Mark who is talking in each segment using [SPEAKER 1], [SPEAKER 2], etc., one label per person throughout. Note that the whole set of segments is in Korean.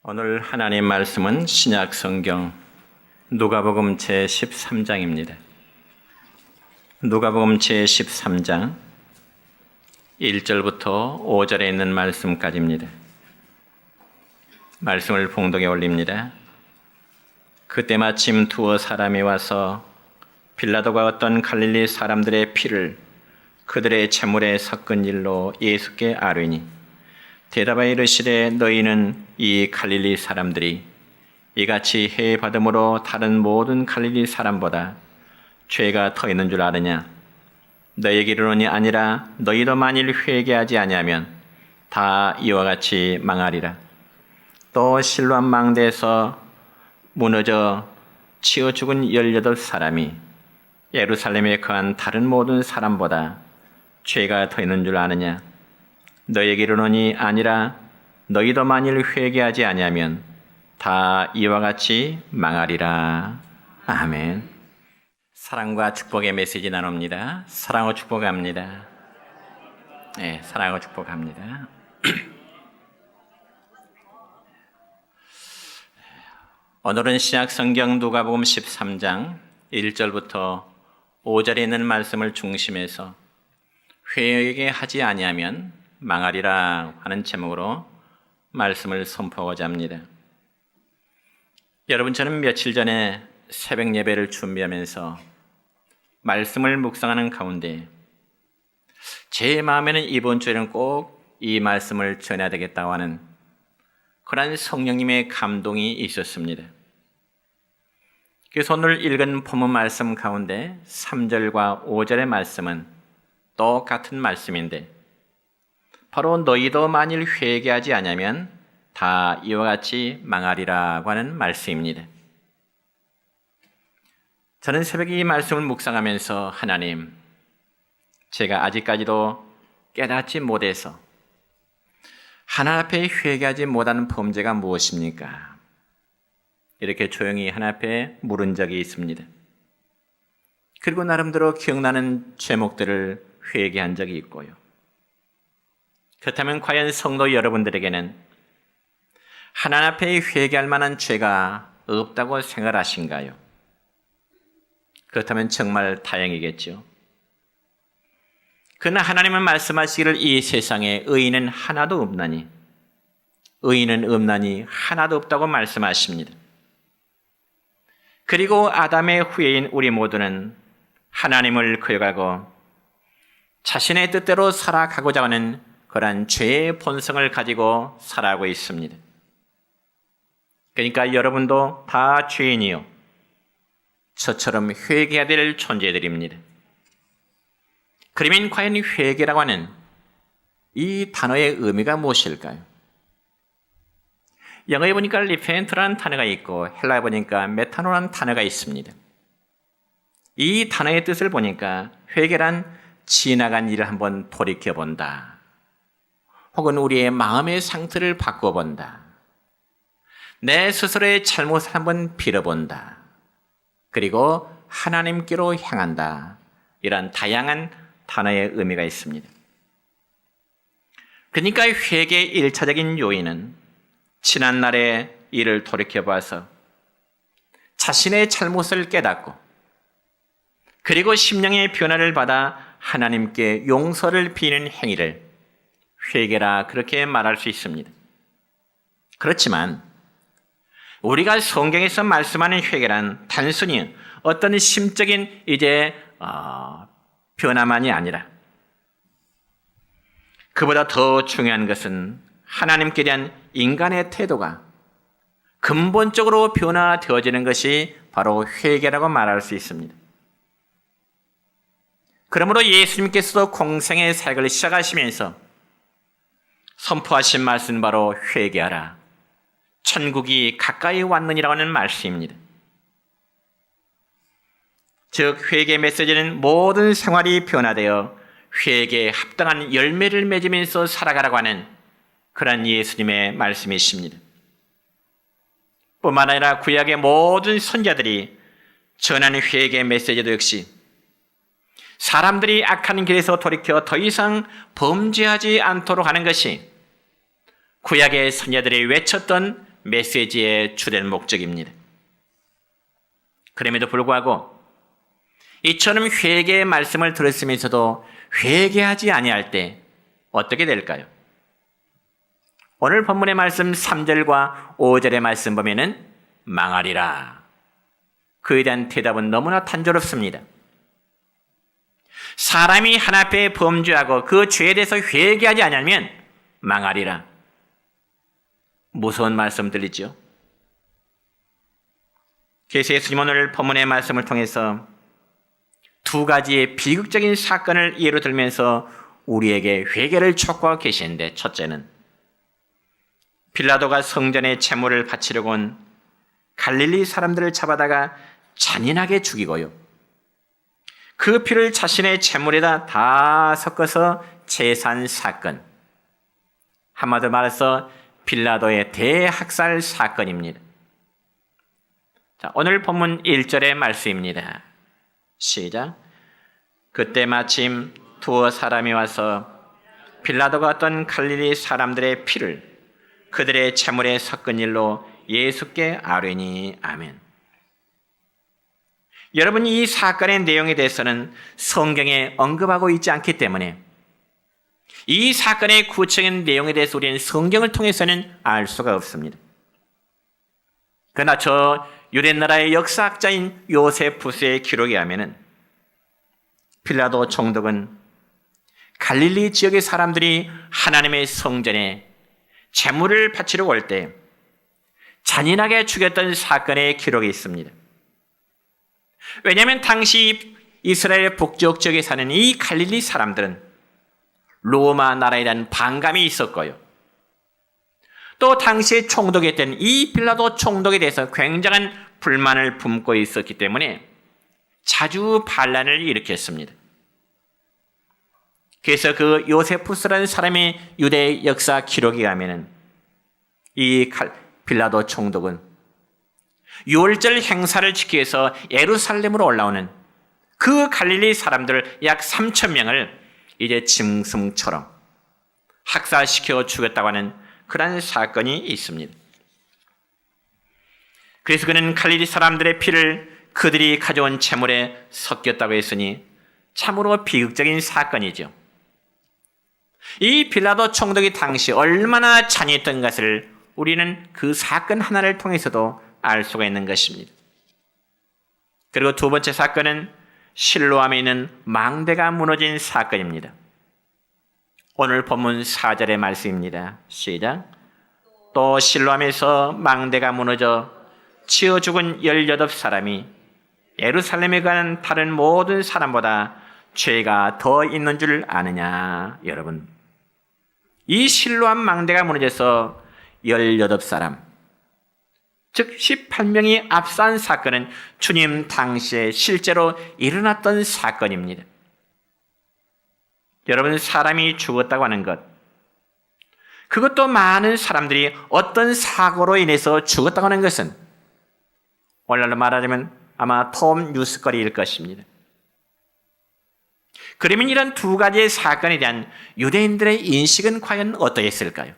[SPEAKER 1] 오늘 하나님 말씀은 신약 성경 누가복음 제13장입니다. 누가복음 제13장 1절부터 5절에 있는 말씀까지입니다. 말씀을 봉독에 올립니다. 그때 마침 두어 사람이 와서 빌라도가 어떤 갈릴리 사람들의 피를 그들의 제물에 섞은 일로 예수께 아뢰니 대답하여 이르시되 너희는 이 갈릴리 사람들이 이같이 해해 받음으로 다른 모든 갈릴리 사람보다 죄가 더 있는 줄 아느냐? 너희에게 이르노니 아니라 너희도 만일 회개하지 아니하면 다 이와 같이 망하리라. 또 실로암 망대에서 무너져 치어 죽은 18사람이 예루살렘에 거한 다른 모든 사람보다 죄가 더 있는 줄 아느냐? 너희에게 이르노니 아니라 너희도 만일 회개하지 아니하면 다 이와 같이 망하리라. 아멘. 사랑과 축복의 메시지 나눕니다. 사랑하고 축복합니다. 네, 사랑하고 축복합니다. 오늘은 신약 성경 누가복음 13장 1절부터 5절에 있는 말씀을 중심해서 회개하지 아니하면 망하리라 하는 제목으로 말씀을 선포하고자 합니다. 여러분, 저는 며칠 전에 새벽 예배를 준비하면서 말씀을 묵상하는 가운데 제 마음에는 이번 주에는 꼭 이 말씀을 전해야 되겠다고 하는 그런 성령님의 감동이 있었습니다. 그래서 오늘 읽은 본문 말씀 가운데 3절과 5절의 말씀은 똑같은 말씀인데 바로 너희도 만일 회개하지 않으면 다 이와 같이 망하리라고 하는 말씀입니다. 저는 새벽에 이 말씀을 묵상하면서 하나님, 제가 아직까지도 깨닫지 못해서 하나님 앞에 회개하지 못하는 범죄가 무엇입니까? 이렇게 조용히 하나님 앞에 물은 적이 있습니다. 그리고 나름대로 기억나는 제목들을 회개한 적이 있고요. 그렇다면 과연 성도 여러분들에게는 하나님 앞에 회개할 만한 죄가 없다고 생각하신가요? 그렇다면 정말 다행이겠죠. 그러나 하나님은 말씀하시기를 이 세상에 의인은 하나도 없나니, 의인은 없나니 하나도 없다고 말씀하십니다. 그리고 아담의 후예인 우리 모두는 하나님을 거역하고 자신의 뜻대로 살아가고자 하는 그러한 죄의 본성을 가지고 살아가고 있습니다. 그러니까 여러분도 다 죄인이요, 저처럼 회개해야 될 존재들입니다. 그러면 과연 회개라고 하는 이 단어의 의미가 무엇일까요? 영어에 보니까 repent라는 단어가 있고 헬라에 보니까 메타노라는 단어가 있습니다. 이 단어의 뜻을 보니까 회개란 지나간 일을 한번 돌이켜본다, 혹은 우리의 마음의 상태를 바꿔본다, 내 스스로의 잘못을 한번 빌어본다, 그리고 하나님께로 향한다, 이런 다양한 단어의 의미가 있습니다. 그러니까 회개의 1차적인 요인은 지난날의 일을 돌이켜봐서 자신의 잘못을 깨닫고 그리고 심령의 변화를 받아 하나님께 용서를 비는 행위를 회개라 그렇게 말할 수 있습니다. 그렇지만 우리가 성경에서 말씀하는 회개란 단순히 어떤 심적인 변화만이 아니라 그보다 더 중요한 것은 하나님께 대한 인간의 태도가 근본적으로 변화되어지는 것이 바로 회개라고 말할 수 있습니다. 그러므로 예수님께서도 공생의 사역을 시작하시면서 선포하신 말씀은 바로 회개하라, 천국이 가까이 왔느니라고 하는 말씀입니다. 즉 회개 메시지는 모든 생활이 변화되어 회개에 합당한 열매를 맺으면서 살아가라고 하는 그런 예수님의 말씀이십니다. 뿐만 아니라 구약의 모든 선지자들이 전하는 회개 메시지도 역시 사람들이 악한 길에서 돌이켜 더 이상 범죄하지 않도록 하는 것이 구약의 선지자들이 외쳤던 메시지의 주된 목적입니다. 그럼에도 불구하고 이처럼 회개의 말씀을 들었으면서도 회개하지 아니할 때 어떻게 될까요? 오늘 본문의 말씀 3절과 5절의 말씀 보면은 망하리라. 그에 대한 대답은 너무나 단조롭습니다. 사람이 하나 앞에 범죄하고 그 죄에 대해서 회개하지 않으면 망하리라. 무서운 말씀 들리죠? 그래서 예수님 오늘 본문의 말씀을 통해서 두 가지의 비극적인 사건을 예로 들면서 우리에게 회개를 촉구하고 계시는데, 첫째는 빌라도가 성전에 제물을 바치려고 온 갈릴리 사람들을 잡아다가 잔인하게 죽이고요, 그 피를 자신의 제물에다 다 섞어서 제사한 사건, 한마디로 말해서 빌라도의 대학살 사건입니다. 자, 오늘 본문 1절의 말씀입니다. 시작. 그때 마침 두어 사람이 와서 빌라도가 어떤 갈릴리 사람들의 피를 그들의 제물에 섞은 일로 예수께 아뢰니. 아멘. 여러분, 이 사건의 내용에 대해서는 성경에 언급하고 있지 않기 때문에 이 사건의 구체적인 내용에 대해서 우리는 성경을 통해서는 알 수가 없습니다. 그러나 저 유대나라의 역사학자인 요세푸스의 기록에 하면은 빌라도 총독은 갈릴리 지역의 사람들이 하나님의 성전에 제물을 바치려고 올 때 잔인하게 죽였던 사건의 기록이 있습니다. 왜냐하면 당시 이스라엘 북쪽 지역에 사는 이 갈릴리 사람들은 로마 나라에 대한 반감이 있었고요, 또 당시에 총독이었던 이 빌라도 총독에 대해서 굉장한 불만을 품고 있었기 때문에 자주 반란을 일으켰습니다. 그래서 그 요세푸스라는 사람의 유대 역사 기록에 가면은 이 빌라도 총독은 유월절 행사를 지키기 위해서 예루살렘으로 올라오는 그 갈릴리 사람들 약 3,000명을 이제 짐승처럼 학살시켜 죽였다고 하는 그런 사건이 있습니다. 그래서 그는 갈릴리 사람들의 피를 그들이 가져온 제물에 섞였다고 했으니 참으로 비극적인 사건이죠. 이 빌라도 총독이 당시 얼마나 잔인했던 것을 우리는 그 사건 하나를 통해서도 알 수가 있는 것입니다. 그리고 두 번째 사건은 실로암에 있는 망대가 무너진 사건입니다. 오늘 본문 4절의 말씀입니다. 시작. 또 실로암에서 망대가 무너져 치어 죽은 18사람이 예루살렘에 가는 다른 모든 사람보다 죄가 더 있는 줄 아느냐. 여러분, 이 실로암 망대가 무너져서 18사람, 즉 18명이 압사한 사건은 주님 당시에 실제로 일어났던 사건입니다. 여러분, 사람이 죽었다고 하는 것, 그것도 많은 사람들이 어떤 사고로 인해서 죽었다고 하는 것은 오늘날로 말하자면 아마 톱 뉴스거리일 것입니다. 그러면 이런 두 가지의 사건에 대한 유대인들의 인식은 과연 어떠했을까요?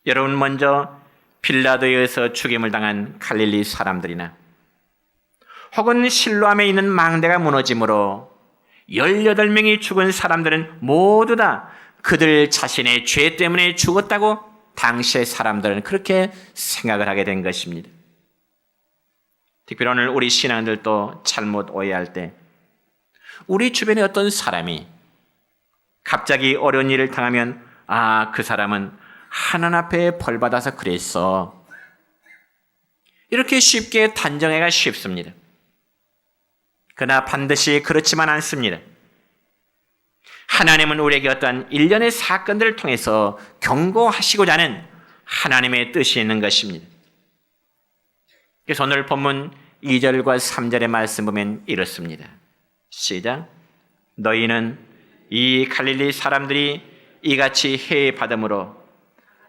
[SPEAKER 1] 여러분, 먼저 빌라도에 의해서 죽임을 당한 갈릴리 사람들이나 혹은 실로암에 있는 망대가 무너짐으로 18명이 죽은 사람들은 모두 다 그들 자신의 죄 때문에 죽었다고 당시의 사람들은 그렇게 생각을 하게 된 것입니다. 특별히 오늘 우리 신앙들도 잘못 오해할 때 우리 주변에 어떤 사람이 갑자기 어려운 일을 당하면 그 사람은 하나님 앞에 벌받아서 그랬어, 이렇게 쉽게 단정하기가 쉽습니다. 그러나 반드시 그렇지만 않습니다. 하나님은 우리에게 어떤 일련의 사건들을 통해서 경고하시고자 하는 하나님의 뜻이 있는 것입니다. 그래서 오늘 본문 2절과 3절의 말씀 보면 이렇습니다. 시작. 너희는 이 갈릴리 사람들이 이같이 해받음으로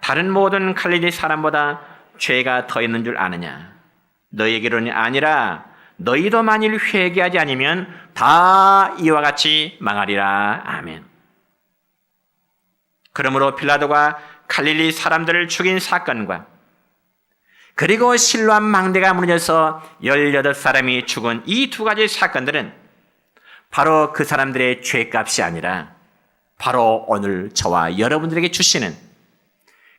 [SPEAKER 1] 다른 모든 갈릴리 사람보다 죄가 더 있는 줄 아느냐. 너희에게로는 아니라 너희도 만일 회개하지 않으면 다 이와 같이 망하리라. 아멘. 그러므로 빌라도가 갈릴리 사람들을 죽인 사건과 그리고 실로암 망대가 무너져서 18사람이 죽은 이 두 가지 사건들은 바로 그 사람들의 죄값이 아니라 바로 오늘 저와 여러분들에게 주시는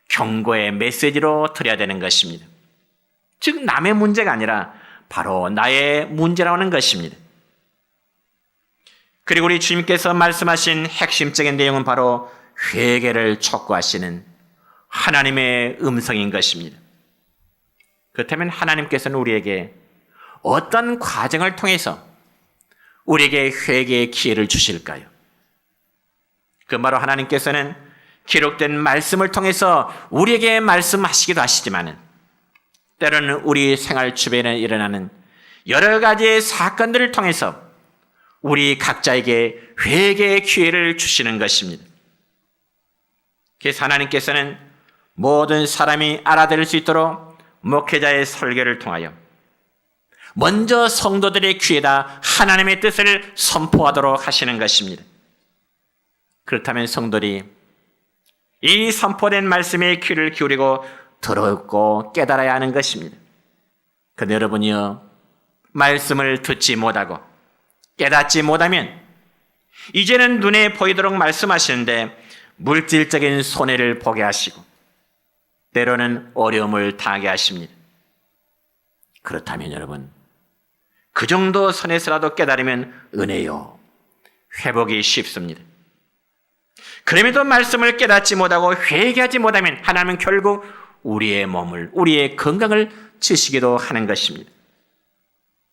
[SPEAKER 1] 경고의 메시지로 드려야 되는 것입니다. 즉 남의 문제가 아니라 바로 나의 문제라는 것입니다. 그리고 우리 주님께서 말씀하신 핵심적인 내용은 바로 회개를 촉구하시는 하나님의 음성인 것입니다. 그렇다면 하나님께서는 우리에게 어떤 과정을 통해서 우리에게 회개의 기회를 주실까요? 그 바로 하나님께서는 기록된 말씀을 통해서 우리에게 말씀하시기도 하시지만 때로는 우리 생활 주변에 일어나는 여러 가지의 사건들을 통해서 우리 각자에게 회개의 기회를 주시는 것입니다. 그래서 하나님께서는 모든 사람이 알아들을 수 있도록 목회자의 설교를 통하여 먼저 성도들의 귀에다 하나님의 뜻을 선포하도록 하시는 것입니다. 그렇다면 성도들이 이 선포된 말씀에 귀를 기울이고 들었고 깨달아야 하는 것입니다. 그런데 여러분이요, 말씀을 듣지 못하고 깨닫지 못하면 이제는 눈에 보이도록 말씀하시는데 물질적인 손해를 보게 하시고 때로는 어려움을 당하게 하십니다. 그렇다면 여러분, 그 정도 선에서라도 깨달으면 은혜요, 회복이 쉽습니다. 그럼에도 말씀을 깨닫지 못하고 회개하지 못하면 하나님은 결국 우리의 몸을, 우리의 건강을 치시기도 하는 것입니다.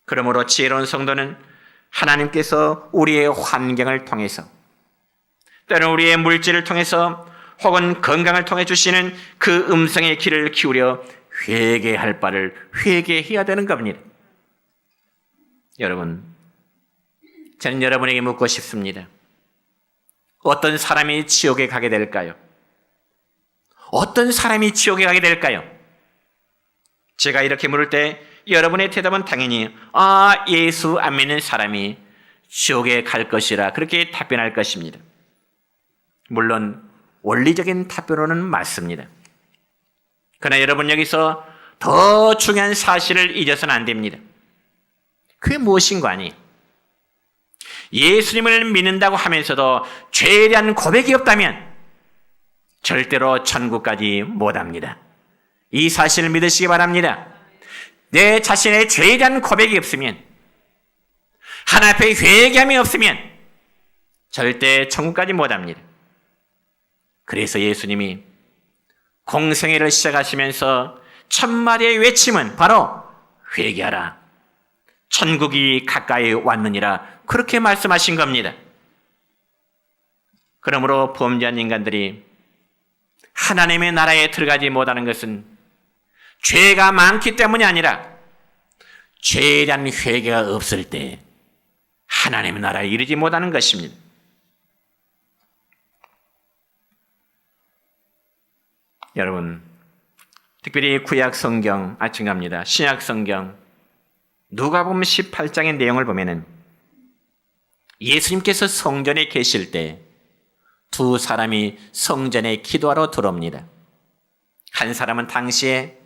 [SPEAKER 1] 그러므로 지혜로운 성도는 하나님께서 우리의 환경을 통해서 때로는 우리의 물질을 통해서 혹은 건강을 통해 주시는 그 음성의 귀를 기울여 회개할 바를 회개해야 되는 겁니다. 여러분, 저는 여러분에게 묻고 싶습니다. 어떤 사람이 지옥에 가게 될까요? 어떤 사람이 지옥에 가게 될까요? 제가 이렇게 물을 때 여러분의 대답은 당연히 예수 안 믿는 사람이 지옥에 갈 것이라 그렇게 답변할 것입니다. 물론 원리적인 답변으로는 맞습니다. 그러나 여러분, 여기서 더 중요한 사실을 잊어서는 안 됩니다. 그게 무엇인가 하니 예수님을 믿는다고 하면서도 죄에 대한 고백이 없다면 절대로 천국까지 못합니다. 이 사실을 믿으시기 바랍니다. 내 자신의 죄에 대한 고백이 없으면, 하나님 앞에 회개함이 없으면 절대 천국까지 못합니다. 그래서 예수님이 공생애를 시작하시면서 첫 마디의 외침은 바로 회개하라, 천국이 가까이 왔느니라, 그렇게 말씀하신 겁니다. 그러므로 범죄한 인간들이 하나님의 나라에 들어가지 못하는 것은 죄가 많기 때문이 아니라 죄에 대한 회개가 없을 때 하나님의 나라에 이르지 못하는 것입니다. 여러분, 특별히 구약 성경, 죄송합니다, 신약 성경 누가복음 18장의 내용을 보면은 예수님께서 성전에 계실 때 두 사람이 성전에 기도하러 들어옵니다. 한 사람은 당시에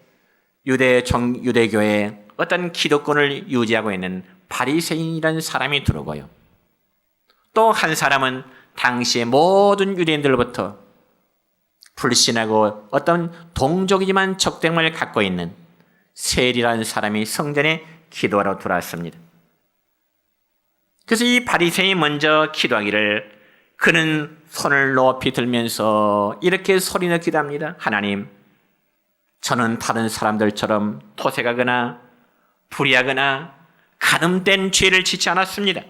[SPEAKER 1] 유대교의 어떤 기득권을 유지하고 있는 바리새인이라는 사람이 들어오고요. 또 한 사람은 당시의 모든 유대인들로부터 불신하고 어떤 동족이지만 적대감을 갖고 있는 세리라는 사람이 성전에 기도하러 들어왔습니다. 그래서 이 바리새인이 먼저 기도하기를, 그는 손을 높이 들면서 이렇게 소리내어 기도합니다. 하나님, 저는 다른 사람들처럼 토색하거나 불의하거나 간음된 죄를 짓지 않았습니다.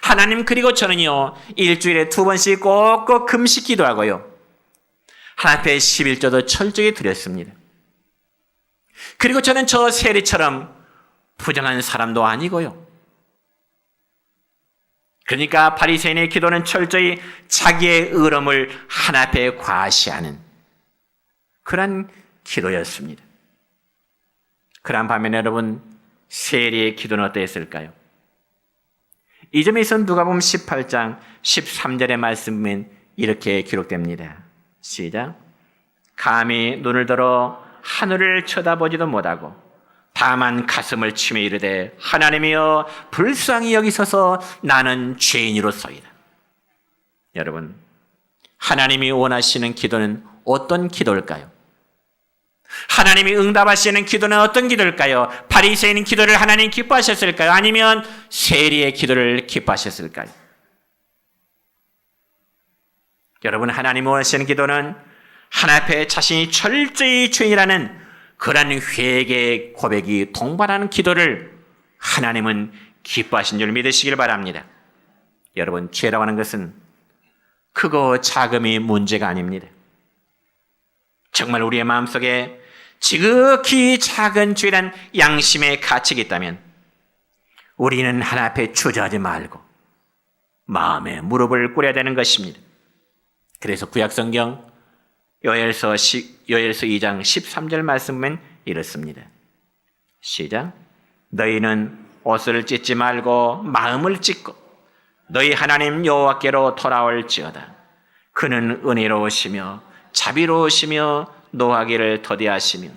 [SPEAKER 1] 하나님, 그리고 저는요, 일주일에 2번씩 꼭꼭 금식 기도하고요, 하나님 앞에 11조도 철저히 드렸습니다. 그리고 저는 저 세리처럼 부정한 사람도 아니고요. 그러니까 바리새인의 기도는 철저히 자기의 의로움을 하나님 앞에 과시하는 그런 기도였습니다. 그런 반면에 여러분, 세리의 기도는 어떠했을까요? 이 점에서 누가복음 18장 13절의 말씀은 이렇게 기록됩니다. 시작. 감히 눈을 들어 하늘을 쳐다보지도 못하고 다만 가슴을 치며 이르되 하나님이여 불쌍히 여기소서 나는 죄인이로소이다. 여러분, 하나님이 원하시는 기도는 어떤 기도일까요? 하나님이 응답하시는 기도는 어떤 기도일까요? 바리새인 기도를 하나님 기뻐하셨을까요? 아니면 세리의 기도를 기뻐하셨을까요? 여러분, 하나님이 원하시는 기도는 하나님 앞에 자신이 철저히 죄인이라는 그러한 회개 고백이 동반하는 기도를 하나님은 기뻐하신 줄 믿으시길 바랍니다. 여러분, 죄라고 하는 것은 크고 작음이 문제가 아닙니다. 정말 우리의 마음속에 지극히 작은 죄란 양심의 가책이 있다면 우리는 하나님 앞에 주저하지 말고 마음에 무릎을 꿇어야 되는 것입니다. 그래서 구약성경 요엘서 2장 13절 말씀 보면 이렇습니다. 시작. 너희는 옷을 찢지 말고 마음을 찢고 너희 하나님 여호와께로 돌아올지어다. 그는 은혜로우시며 자비로우시며 노하기를 더디하시며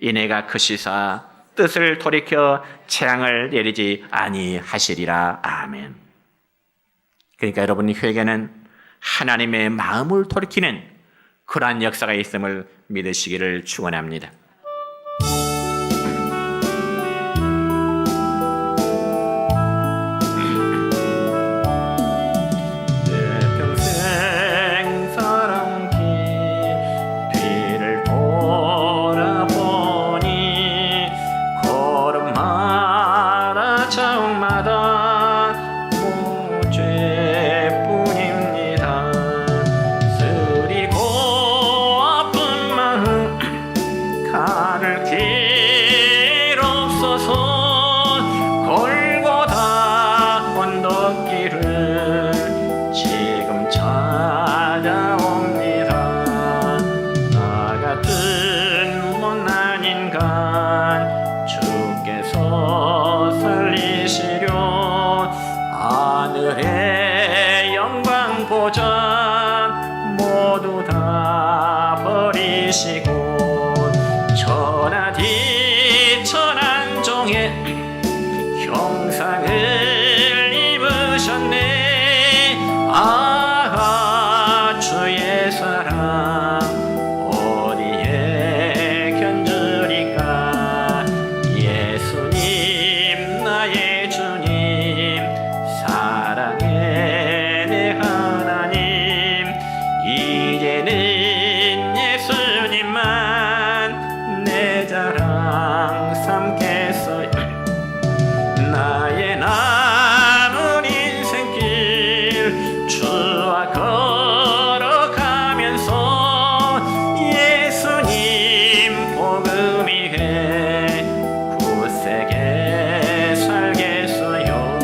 [SPEAKER 1] 이내가 크시사 뜻을 돌이켜 재앙을 내리지 아니하시리라. 아멘. 그러니까 여러분, 회개는 하나님의 마음을 돌이키는 그러한 역사가 있음을 믿으시기를 축원합니다.
[SPEAKER 2] 모두 다 버리시고 천하디천한 종의 형상을 입으셨네. 아하, 주의 사랑 어디에 견주리까. 예수님 나의 주님 사랑의 내 하나님, 이제는 예수님만 내 자랑 삼겠어요. 나의 남은 인생길 주와 걸어가면서 예수님 복음 위에 굳세게 살겠어요.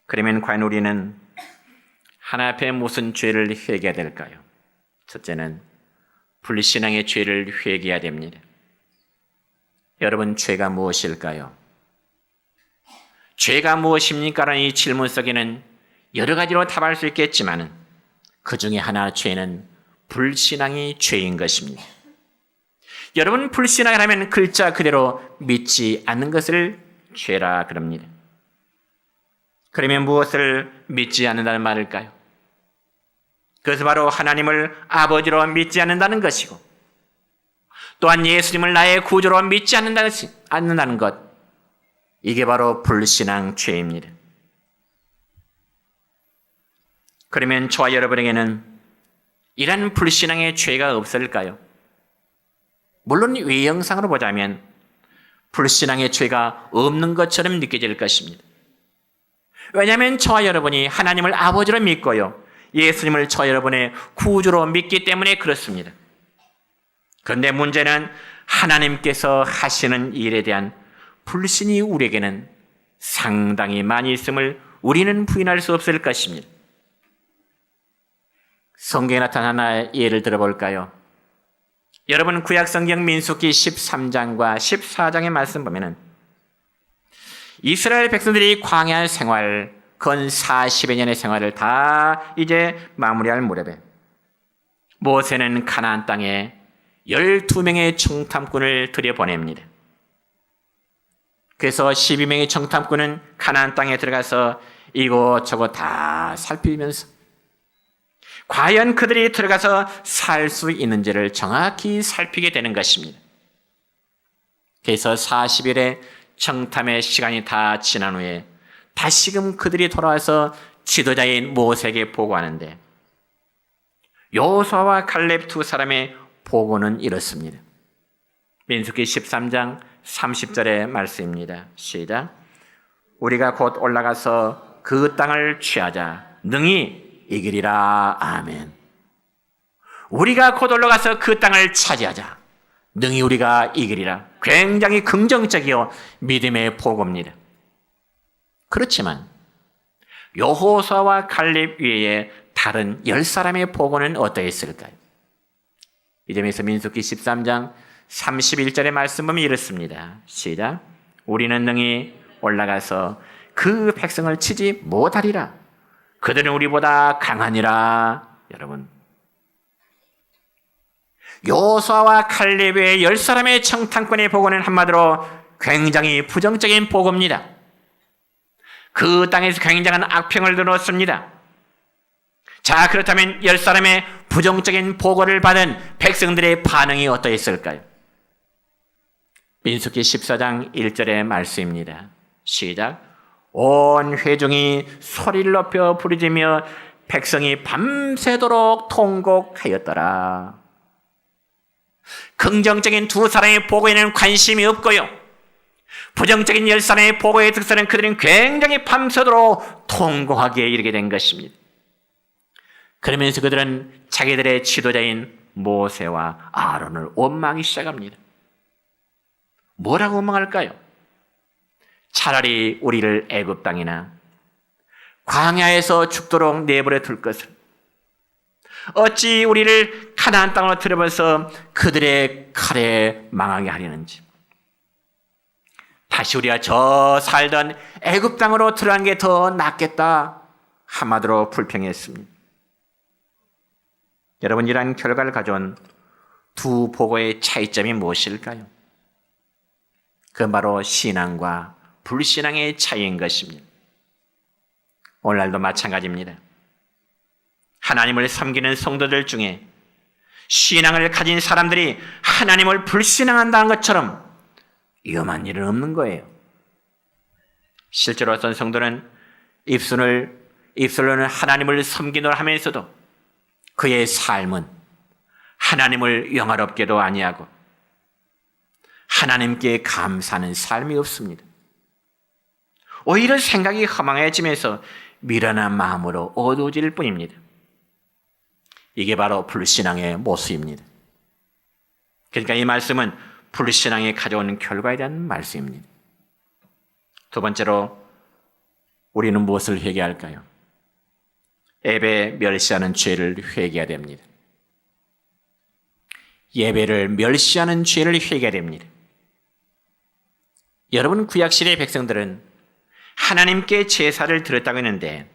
[SPEAKER 1] 그러면 과연 우리는 하나님 앞에 무슨 죄를 회개해야 될까요? 첫째는 불신앙의 죄를 회개해야 됩니다. 여러분, 죄가 무엇일까요? 죄가 무엇입니까? 라는 이 질문 속에는 여러 가지로 답할 수 있겠지만 그 중에 하나, 죄는 불신앙이 죄인 것입니다. 여러분, 불신앙을 하면 글자 그대로 믿지 않는 것을 죄라 그럽니다. 그러면 무엇을 믿지 않는다는 말일까요? 그것은 바로 하나님을 아버지로 믿지 않는다는 것이고, 또한 예수님을 나의 구주로 믿지 않는다는 것, 이게 바로 불신앙 죄입니다. 그러면 저와 여러분에게는 이런 불신앙의 죄가 없을까요? 물론 외형상으로 보자면 불신앙의 죄가 없는 것처럼 느껴질 것입니다. 왜냐하면 저와 여러분이 하나님을 아버지로 믿고요, 예수님을 저와 여러분의 구주로 믿기 때문에 그렇습니다. 그런데 문제는 하나님께서 하시는 일에 대한 불신이 우리에게는 상당히 많이 있음을 우리는 부인할 수 없을 것입니다. 성경에 나타난 하나의 예를 들어볼까요? 여러분, 구약성경 민수기 13장과 14장의 말씀 보면은 이스라엘 백성들이 광야 생활, 근 40여 년의 생활을 다 이제 마무리할 무렵에 모세는 가나안 땅에 12명의 청탐꾼을 들여보냅니다. 그래서 12명의 청탐꾼은 가나안 땅에 들어가서 이곳저곳 다 살피면서 과연 그들이 들어가서 살 수 있는지를 정확히 살피게 되는 것입니다. 그래서 40일의 청탐의 시간이 다 지난 후에 다시금 그들이 돌아와서 지도자인 모세에게 보고하는데 여호수아와 갈렙 두 사람의 보고는 이렇습니다. 민수기 13장 30절의 말씀입니다. 시작. 우리가 곧 올라가서 그 땅을 취하자 능히 이기리라. 아멘. 우리가 곧 올라가서 그 땅을 차지하자 능히 우리가 이기리라. 굉장히 긍정적이요 믿음의 보고입니다. 그렇지만 여호수아와 갈렙 외에 다른 10사람의 보고는 어떠했을까요? 이 점에서 민수기 13장 31절의 말씀 보면 이렇습니다. 시작. 우리는 능히 올라가서 그 백성을 치지 못하리라. 그들은 우리보다 강하니라. 여러분, 여호수아와 갈렙의 10사람의 청탐꾼의 보고는 한마디로 굉장히 부정적인 보고입니다. 그 땅에서 굉장한 악평을 들었습니다. 자, 그렇다면 10사람의 부정적인 보고를 받은 백성들의 반응이 어떠했을까요? 민수기 14장 1절의 말씀입니다. 시작. 온 회중이 소리를 높여 부르짖으며 백성이 밤새도록 통곡하였더라. 긍정적인 두 사람의 보고에는 관심이 없고요, 부정적인 10사람의 보고에 들서는 그들은 굉장히 밤새도록 통곡하기에 이르게 된 것입니다. 그러면서 그들은 자기들의 지도자인 모세와 아론을 원망하기 시작합니다. 뭐라고 원망할까요? 차라리 우리를 애굽 땅이나 광야에서 죽도록 내버려 둘 것을, 어찌 우리를 가나안 땅으로 들여버려서 그들의 칼에 망하게 하려는지, 다시 우리가 저 살던 애굽 땅으로 들어간 게 더 낫겠다, 한마디로 불평했습니다. 여러분, 이러한 결과를 가져온 두 보고의 차이점이 무엇일까요? 그건 바로 신앙과 불신앙의 차이인 것입니다. 오늘날도 마찬가지입니다. 하나님을 섬기는 성도들 중에 신앙을 가진 사람들이 하나님을 불신앙한다는 것처럼 위험한 일은 없는 거예요. 실제로 어떤 성도는 입술로는 하나님을 섬기노라 하면서도 그의 삶은 하나님을 영화롭게도 아니하고 하나님께 감사하는 삶이 없습니다. 오히려 생각이 허망해지면서 미련한 마음으로 어두워질 뿐입니다. 이게 바로 불신앙의 모습입니다. 그러니까 이 말씀은 불신앙이 가져오는 결과에 대한 말씀입니다. 두 번째로 우리는 무엇을 회개할까요? 예배 멸시하는 죄를 회개해야 됩니다. 예배를 멸시하는 죄를 회개해야 됩니다. 여러분, 구약시대의 백성들은 하나님께 제사를 드렸다고 했는데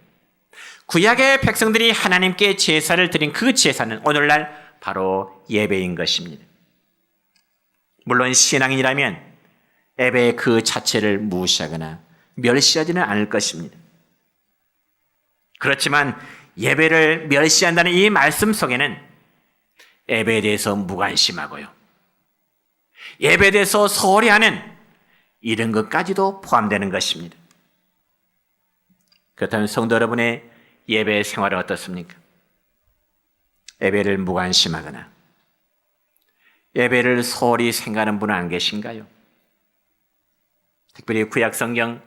[SPEAKER 1] 구약의 백성들이 하나님께 제사를 드린 그 제사는 오늘날 바로 예배인 것입니다. 물론 신앙인이라면 예배 그 자체를 무시하거나 멸시하지는 않을 것입니다. 그렇지만 예배를 멸시한다는 이 말씀 속에는 예배에 대해서 무관심하고요, 예배에 대해서 소홀히 하는 이런 것까지도 포함되는 것입니다. 그렇다면 성도 여러분의 예배 생활은 어떻습니까? 예배를 무관심하거나 예배를 소홀히 생각하는 분은 안 계신가요? 특별히 구약성경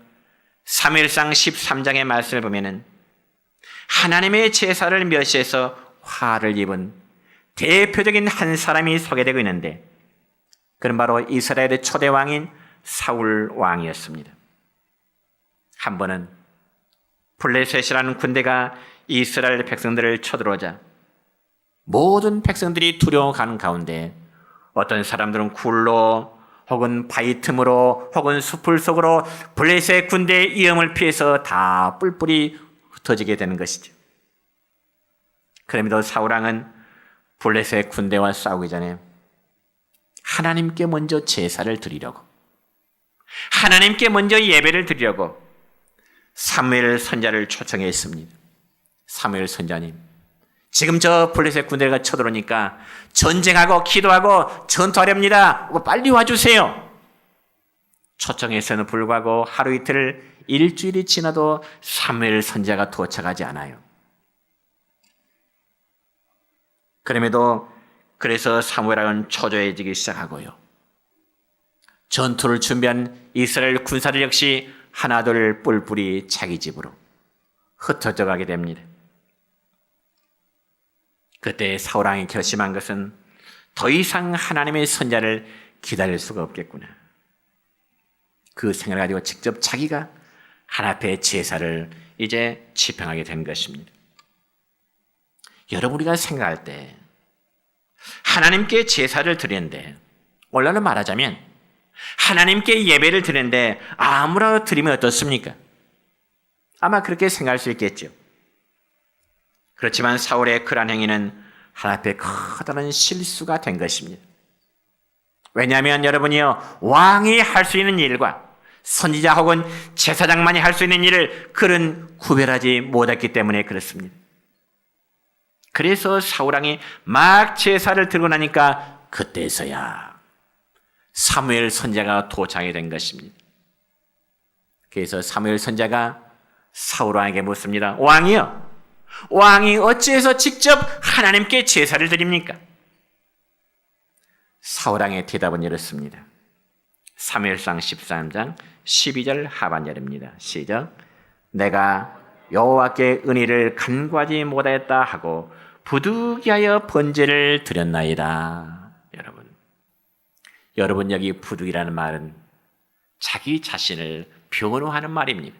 [SPEAKER 1] 사무엘상 13장의 말씀을 보면은 하나님의 제사를 멸시해서 화를 입은 대표적인 한 사람이 소개되고 있는데 그는 바로 이스라엘의 초대 왕인 사울 왕이었습니다. 한 번은 블레셋이라는 군대가 이스라엘 백성들을 쳐들어오자 모든 백성들이 두려워하는 가운데 어떤 사람들은 굴로, 혹은 바위 틈으로 혹은 숲을 속으로 블레셋 군대의 위험을 피해서 다 뿔뿔이 흩어지게 되는 것이죠. 그럼에도 사울왕은 블레셋 군대와 싸우기 전에 하나님께 먼저 제사를 드리려고, 하나님께 먼저 예배를 드리려고 사무엘 선자를 초청했습니다. 사무엘 선자님, 지금 저 블레셋 군대가 쳐들어오니까 전쟁하고 기도하고 전투하렵니다. 빨리 와주세요. 초청해서는 불구하고 하루 이틀, 일주일이 지나도 사무엘 선자가 도착하지 않아요. 그럼에도 그래서 사무엘왕은 초조해지기 시작하고요. 전투를 준비한 이스라엘 군사들 역시 하나둘 뿔뿔이 자기 집으로 흩어져 가게 됩니다. 그때 사울왕이 결심한 것은 더 이상 하나님의 선자를 기다릴 수가 없겠구나. 그 생각을 가지고 직접 자기가 하나님 앞에 제사를 이제 집행하게 된 것입니다. 여러분, 우리가 생각할 때 하나님께 제사를 드리는데, 원래는 말하자면 하나님께 예배를 드리는데 아무나 드리면 어떻습니까? 아마 그렇게 생각할 수 있겠죠. 그렇지만 사울의 그러한 행위는 하나님 앞에 커다란 실수가 된 것입니다. 왜냐하면 여러분이요, 왕이 할 수 있는 일과 선지자 혹은 제사장만이 할 수 있는 일을 그는 구별하지 못했기 때문에 그렇습니다. 그래서 사울왕이 막 제사를 들고 나니까 그때서야 사무엘 선자가 도착이 된 것입니다. 그래서 사무엘 선자가 사울왕에게 묻습니다. 왕이요, 왕이 어찌해서 직접 하나님께 제사를 드립니까? 사울왕의 대답은 이렇습니다. 사무엘상 13장 12절 하반절입니다. 시작. 내가 여호와께 은혜를 간구하지 못하였다 하고 부득이하여 번제를 드렸나이다. 여러분 여기 부득이라는 말은 자기 자신을 변호하는 말입니다.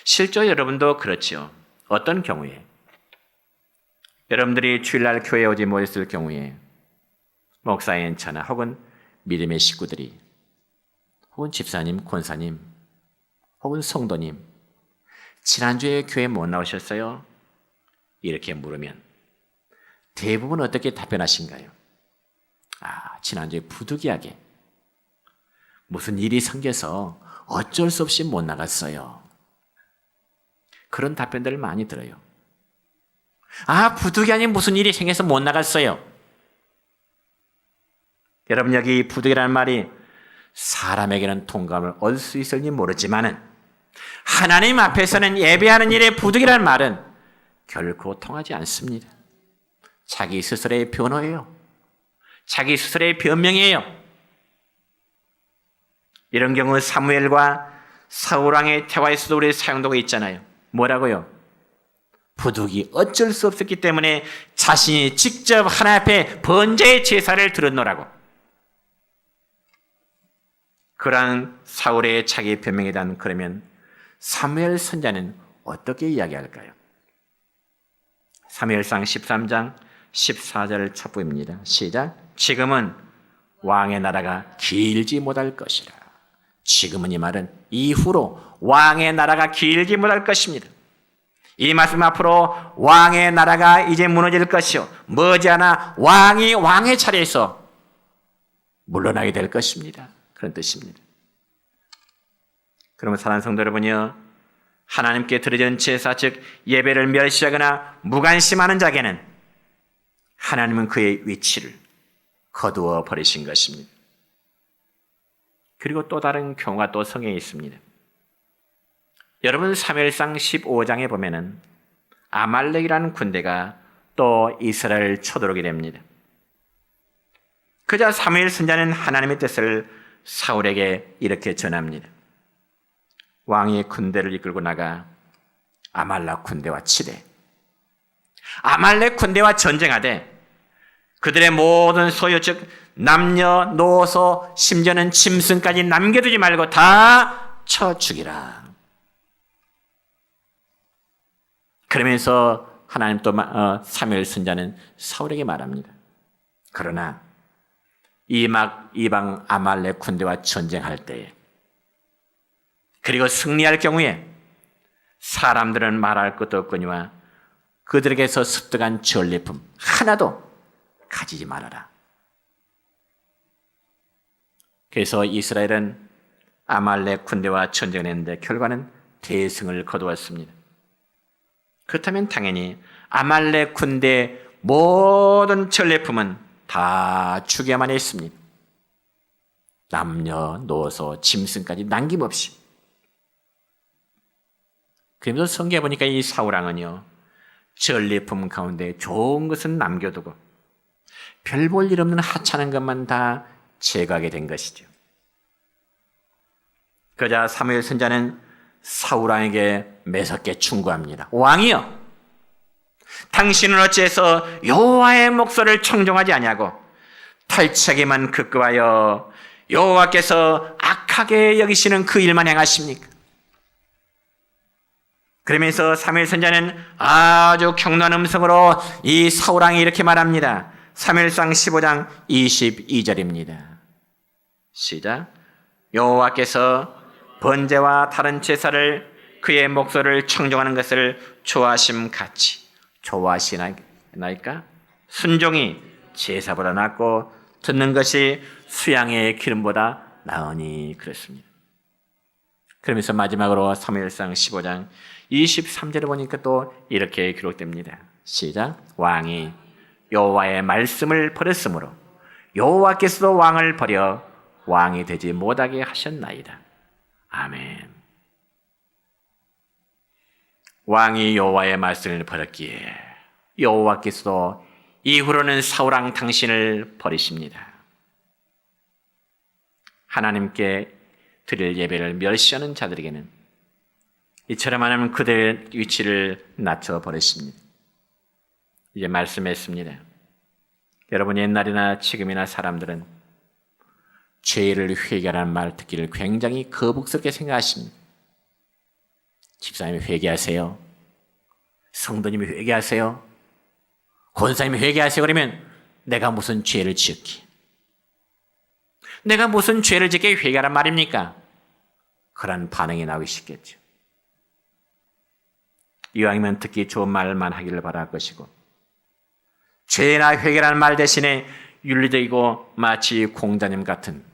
[SPEAKER 1] 실제 여러분도 그렇죠. 어떤 경우에 여러분들이 주일날 교회에 오지 못했을 경우에 목사인 저나 혹은 믿음의 식구들이 혹은 집사님, 권사님 혹은 성도님, 지난주에 교회 못 나오셨어요? 이렇게 물으면 대부분 어떻게 답변하신가요? 지난주에 부득이하게 무슨 일이 생겨서 어쩔 수 없이 못 나갔어요. 그런 답변들을 많이 들어요. 부득이하니 무슨 일이 생겨서 못 나갔어요. 여러분, 여기 부득이라는 말이 사람에게는 동감을 얻을 수 있을지 모르지만은 하나님 앞에서는 예배하는 일에 부득이라는 말은 결코 통하지 않습니다. 자기 스스로의 변호예요. 자기 스스로의 변명이에요. 이런 경우 사무엘과 사울왕의 대화에서도 우리 사용도가 있잖아요. 뭐라고요? 부득이 어쩔 수 없었기 때문에 자신이 직접 하나님 앞에 번제의 제사를 드렸노라고. 그러한 사울의 자기 변명에 대한, 그러면 사무엘 선자는 어떻게 이야기할까요? 사무엘상 13장 14절 첫 부입니다. 시작. 지금은 왕의 나라가 길지 못할 것이라. 지금은 이 말은 이후로 왕의 나라가 길지 못할 것입니다. 이 말씀 앞으로 왕의 나라가 이제 무너질 것이요, 머지않아 왕이 왕의 자리에서 물러나게 될 것입니다. 그런 뜻입니다. 그러면 사랑하는 성도 여러분이요, 하나님께 드려진 제사, 즉 예배를 멸시하거나 무관심하는 자에게는 하나님은 그의 위치를 거두어 버리신 것입니다. 그리고 또 다른 경우가 또 성경에 있습니다. 여러분, 사무엘상 15장에 보면은 아말렉이라는 군대가 또 이스라엘을 쳐들어오게 됩니다. 그자 사무엘 선자는 하나님의 뜻을 사울에게 이렇게 전합니다. 왕이 군대를 이끌고 나가 아말렉 군대와 치되 아말렉 군대와 전쟁하되 그들의 모든 소유, 즉 남녀노소 심지어는 짐승까지 남겨두지 말고 다 쳐 죽이라. 그러면서 하나님 또 사무엘 선자는 사울에게 말합니다. 그러나
[SPEAKER 3] 이방 아말렉 군대와 전쟁할 때에, 그리고 승리할 경우에 사람들은 말할 것도 없거니와 그들에게서 습득한 전리품 하나도 가지지 말아라. 그래서 이스라엘은 아말렉 군대와 전쟁을 했는데 결과는 대승을 거두었습니다. 그렇다면 당연히 아말렉 군대의 모든 전리품은 다 죽여야만 했습니다. 남녀노소 짐승까지 남김없이. 그러면서 성경에 보니까 이 사울왕은요, 전리품 가운데 좋은 것은 남겨두고 별 볼 일 없는 하찮은 것만 다 제거하게 된 것이죠. 그러자 사무엘 선지자는 사울왕에게 매섭게 충고합니다. 왕이여, 당신은 어찌해서 여호와의 목소리를 청종하지 아니하고 탈취하기만 급급하여 여호와께서 악하게 여기시는 그 일만 행하십니까? 그러면서 사무엘 선지자는 아주 경노한 음성으로 이 사울왕이 이렇게 말합니다. 사무엘상 15장 22절입니다. 시작. 여호와께서 번제와 다른 제사를 그의 목소리를 청종하는 것을 좋아하심 같이, 좋아하시나이까? 순종이 제사보다 낫고 듣는 것이 수양의 기름보다 나으니 그렇습니다. 그러면서 마지막으로 사무엘상 15장 23절에 보니까 또 이렇게 기록됩니다. 시작. 왕이 여호와의 말씀을 버렸으므로 여호와께서도 왕을 버려 왕이 되지 못하게 하셨나이다. 아멘. 왕이 여호와의 말씀을 버렸기에 여호와께서도 이후로는 사울왕 당신을 버리십니다. 하나님께 드릴 예배를 멸시하는 자들에게는 이처럼 하나님은 그들의 위치를 낮춰버렸습니다. 이제 말씀했습니다. 여러분, 옛날이나 지금이나 사람들은 죄를 회개하라는 말 듣기를 굉장히 거북스럽게 생각하십니다. 집사님이 회개하세요. 성도님이 회개하세요. 권사님이 회개하세요. 그러면 내가 무슨 죄를 지었기? 내가 무슨 죄를 짓게 회개하란 말입니까? 그런 반응이 나오기 쉽겠죠. 이왕이면 듣기 좋은 말만 하기를 바랄 것이고, 죄나 회개라는 말 대신에 윤리적이고 마치 공자님 같은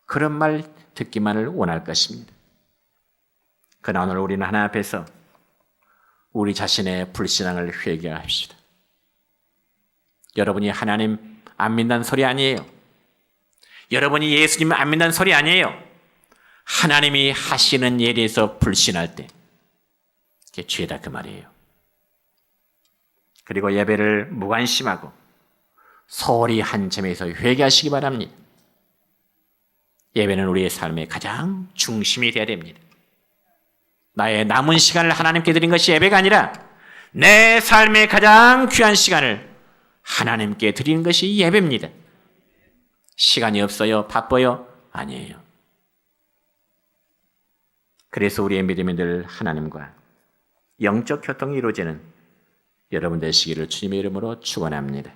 [SPEAKER 3] 그런 말 듣기만을 원할 것입니다. 그러나 오늘 우리는 하나님 앞에서 우리 자신의 불신앙을 회개합시다. 여러분이 하나님 안 믿는 소리 아니에요. 여러분이 예수님 안 믿는 소리 아니에요. 하나님이 하시는 일에 대해서 불신할 때 그게 죄다 그 말이에요. 그리고 예배를 무관심하고 소홀히 한 점에서 회개하시기 바랍니다. 예배는 우리의 삶의 가장 중심이 되어야 됩니다. 나의 남은 시간을 하나님께 드린 것이 예배가 아니라 내 삶의 가장 귀한 시간을 하나님께 드리는 것이 예배입니다. 시간이 없어요? 바빠요? 아니에요. 그래서 우리의 믿음이 늘 하나님과 영적 교통이 이루어지는 여러분 되시기를 주님의 이름으로 축원합니다.